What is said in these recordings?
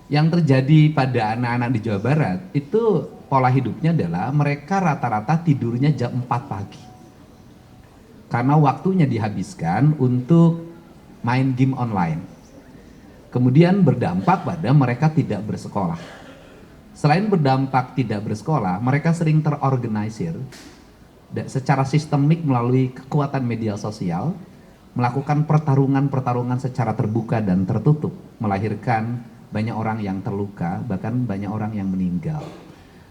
Yang terjadi pada anak-anak di Jawa Barat itu pola hidupnya adalah mereka rata-rata tidurnya jam 4 pagi. Karena waktunya dihabiskan untuk main game online. Kemudian berdampak pada mereka tidak bersekolah. Selain berdampak tidak bersekolah, mereka sering terorganisir secara sistemik melalui kekuatan media sosial, melakukan pertarungan-pertarungan secara terbuka dan tertutup, melahirkan banyak orang yang terluka, bahkan banyak orang yang meninggal.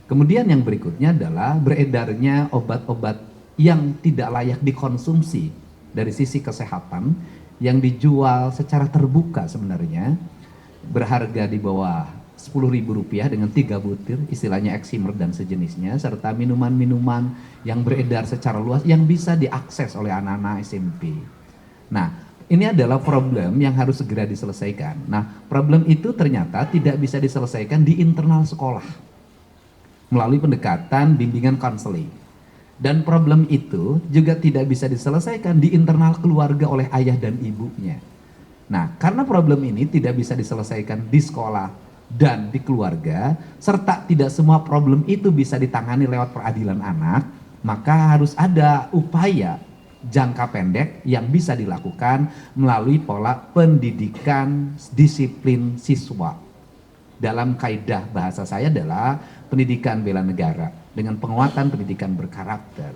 Kemudian yang berikutnya adalah beredarnya obat-obat yang tidak layak dikonsumsi dari sisi kesehatan, yang dijual secara terbuka sebenarnya, berharga di bawah Rp10.000 dengan 3 butir, istilahnya eksimer dan sejenisnya, serta minuman-minuman yang beredar secara luas yang bisa diakses oleh anak-anak SMP. Nah, ini adalah problem yang harus segera diselesaikan. Nah, problem itu ternyata tidak bisa diselesaikan di internal sekolah melalui pendekatan bimbingan konseling. Dan problem itu juga tidak bisa diselesaikan di internal keluarga oleh ayah dan ibunya. Nah, karena problem ini tidak bisa diselesaikan di sekolah dan di keluarga, serta tidak semua problem itu bisa ditangani lewat peradilan anak, maka harus ada upaya jangka pendek yang bisa dilakukan melalui pola pendidikan disiplin siswa. Dalam kaidah bahasa saya adalah pendidikan bela negara dengan penguatan pendidikan berkarakter.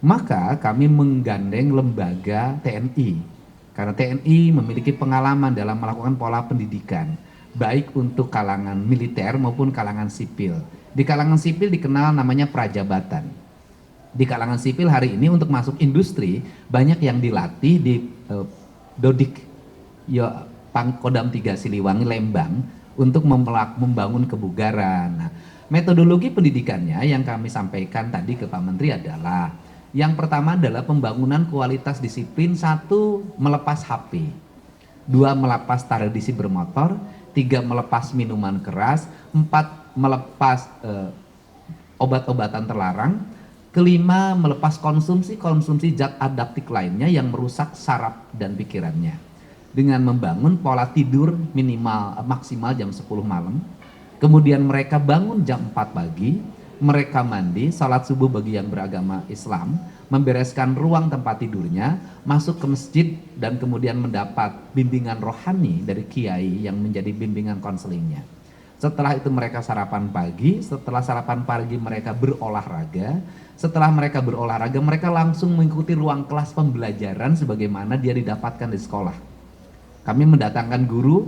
Maka kami menggandeng lembaga TNI, karena TNI memiliki pengalaman dalam melakukan pola pendidikan baik untuk kalangan militer maupun kalangan sipil. Di kalangan sipil dikenal namanya prajabatan. Di kalangan sipil hari ini untuk masuk industri banyak yang dilatih di Dodik Pangkodam 3 Siliwangi Lembang untuk membangun kebugaran. Nah, metodologi pendidikannya yang kami sampaikan tadi ke Pak Menteri adalah yang pertama adalah pembangunan kualitas disiplin. 1, melepas HP, 2, melepas tradisi bermotor, 3, melepas minuman keras, 4, melepas obat-obatan terlarang, kelima, melepas konsumsi zat adaptif lainnya yang merusak saraf dan pikirannya dengan membangun pola tidur maksimal jam 10 malam. Kemudian mereka bangun jam 4 pagi, mereka mandi, salat subuh bagi yang beragama Islam, membereskan ruang tempat tidurnya, masuk ke masjid, dan kemudian mendapat bimbingan rohani dari kiai yang menjadi bimbingan konselingnya. Setelah itu mereka sarapan pagi, setelah sarapan pagi mereka berolahraga, setelah mereka berolahraga mereka langsung mengikuti ruang kelas pembelajaran sebagaimana dia didapatkan di sekolah. Kami mendatangkan guru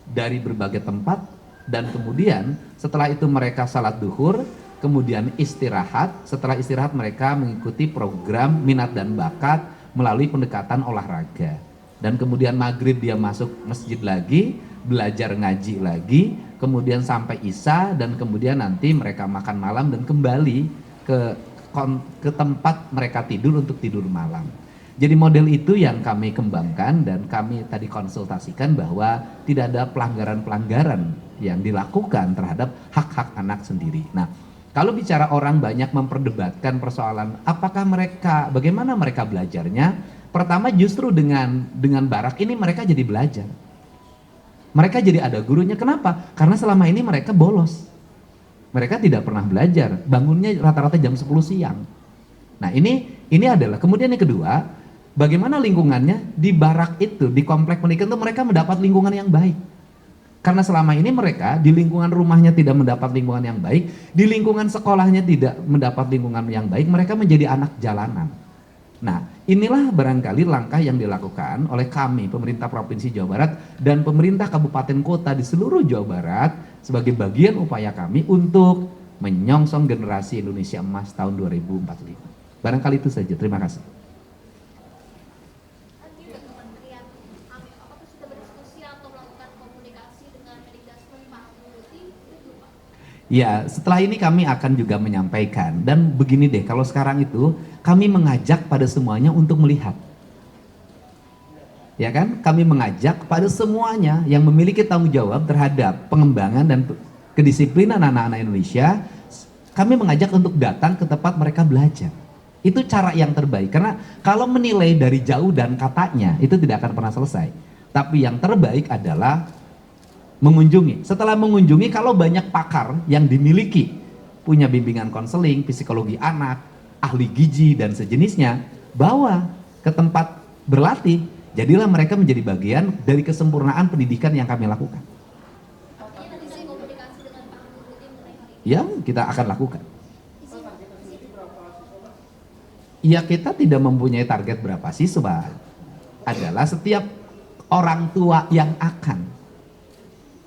dari berbagai tempat, dan kemudian setelah itu mereka salat duhur, kemudian istirahat. Setelah istirahat mereka mengikuti program minat dan bakat melalui pendekatan olahraga, dan kemudian maghrib dia masuk masjid lagi, belajar ngaji lagi, kemudian sampai isya, dan kemudian nanti mereka makan malam dan kembali ke tempat mereka tidur untuk tidur malam. Jadi model itu yang kami kembangkan, dan kami tadi konsultasikan bahwa tidak ada pelanggaran-pelanggaran yang dilakukan terhadap hak-hak anak sendiri. Nah, kalau bicara orang banyak memperdebatkan persoalan bagaimana mereka belajarnya, pertama justru dengan barak ini mereka jadi belajar. Mereka jadi ada gurunya. Kenapa? Karena selama ini mereka bolos. Mereka tidak pernah belajar. Bangunnya rata-rata jam 10 siang. Nah, ini adalah. Kemudian yang kedua, bagaimana lingkungannya di barak itu, di komplek pendidikan itu mereka mendapat lingkungan yang baik. Karena selama ini mereka di lingkungan rumahnya tidak mendapat lingkungan yang baik, di lingkungan sekolahnya tidak mendapat lingkungan yang baik, mereka menjadi anak jalanan. Nah, inilah barangkali langkah yang dilakukan oleh kami, pemerintah Provinsi Jawa Barat dan pemerintah kabupaten kota di seluruh Jawa Barat sebagai bagian upaya kami untuk menyongsong generasi Indonesia Emas tahun 2045. Barangkali itu saja, terima kasih. Ya, setelah ini kami akan juga menyampaikan, dan begini deh, kalau sekarang itu kami mengajak pada semuanya untuk melihat. Ya kan? Kami mengajak pada semuanya yang memiliki tanggung jawab terhadap pengembangan dan kedisiplinan anak-anak Indonesia, kami mengajak untuk datang ke tempat mereka belajar. Itu cara yang terbaik, karena kalau menilai dari jauh dan katanya itu tidak akan pernah selesai. Tapi yang terbaik adalah mengunjungi. Setelah mengunjungi, kalau banyak pakar yang dimiliki, punya bimbingan konseling, psikologi anak, ahli gizi dan sejenisnya, bawa ke tempat berlatih. Jadilah mereka menjadi bagian dari kesempurnaan pendidikan yang kami lakukan. Yang kita akan lakukan. Ya, kita tidak mempunyai target berapa siswa. Adalah setiap orang tua yang akan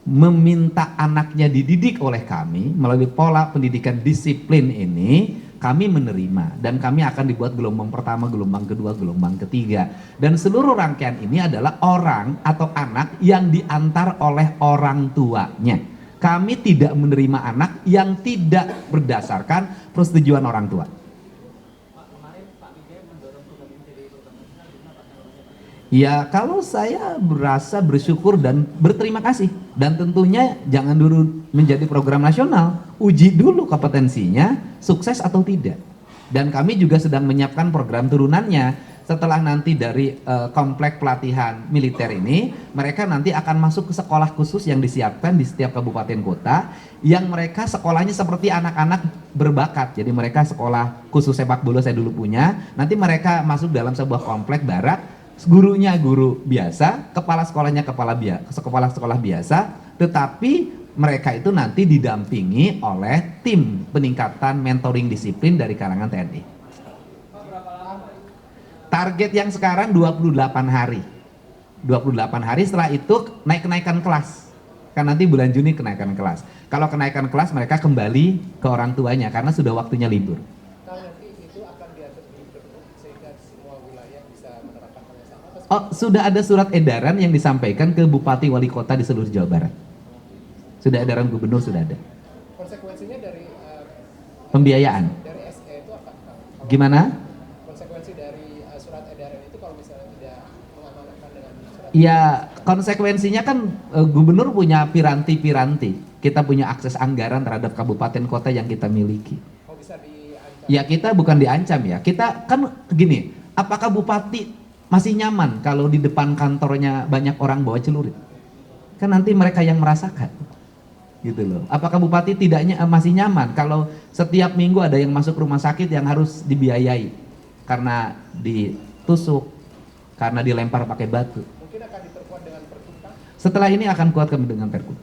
meminta anaknya dididik oleh kami melalui pola pendidikan disiplin ini, kami menerima dan kami akan dibuat gelombang pertama, gelombang kedua, gelombang ketiga, dan seluruh rangkaian ini adalah orang atau anak yang diantar oleh orang tuanya. Kami tidak menerima anak yang tidak berdasarkan persetujuan orang tua. Ya, kalau saya berasa bersyukur dan berterima kasih, dan tentunya jangan dulu menjadi program nasional, uji dulu kompetensinya sukses atau tidak. Dan kami juga sedang menyiapkan program turunannya. Setelah nanti dari komplek pelatihan militer ini, mereka nanti akan masuk ke sekolah khusus yang disiapkan di setiap kabupaten kota, yang mereka sekolahnya seperti anak-anak berbakat. Jadi mereka sekolah khusus sepak bola saya dulu punya, nanti mereka masuk dalam sebuah komplek barak, gurunya guru biasa, kepala sekolahnya kepala sekolah biasa, tetapi mereka itu nanti didampingi oleh tim peningkatan mentoring disiplin dari kalangan TNI. Target yang sekarang 28 hari. 28 hari, setelah itu kenaikan kelas. Kan nanti bulan Juni kenaikan kelas. Kalau kenaikan kelas mereka kembali ke orang tuanya karena sudah waktunya libur. Oh, sudah ada surat edaran yang disampaikan ke bupati wali kota di seluruh Jawa Barat. Sudah edaran gubernur, sudah ada. Konsekuensinya dari pembiayaan. Dari SE itu apa? Gimana? Konsekuensi dari surat edaran itu kalau misalnya tidak mengamanatkan dengan surat. Ya, konsekuensinya kan gubernur punya piranti-piranti. Kita punya akses anggaran terhadap kabupaten kota yang kita miliki. Oh, bisa diancam. Ya, kita bukan diancam ya. Kita kan gini, apakah bupati masih nyaman kalau di depan kantornya banyak orang bawa celurit? Kan nanti mereka yang merasakan, gitu loh. Apakah bupati masih nyaman kalau setiap minggu ada yang masuk rumah sakit yang harus dibiayai karena ditusuk, karena dilempar pakai batu? Mungkin akan diperkuat dengan pergub. Setelah ini akan kuat kami dengan pergub.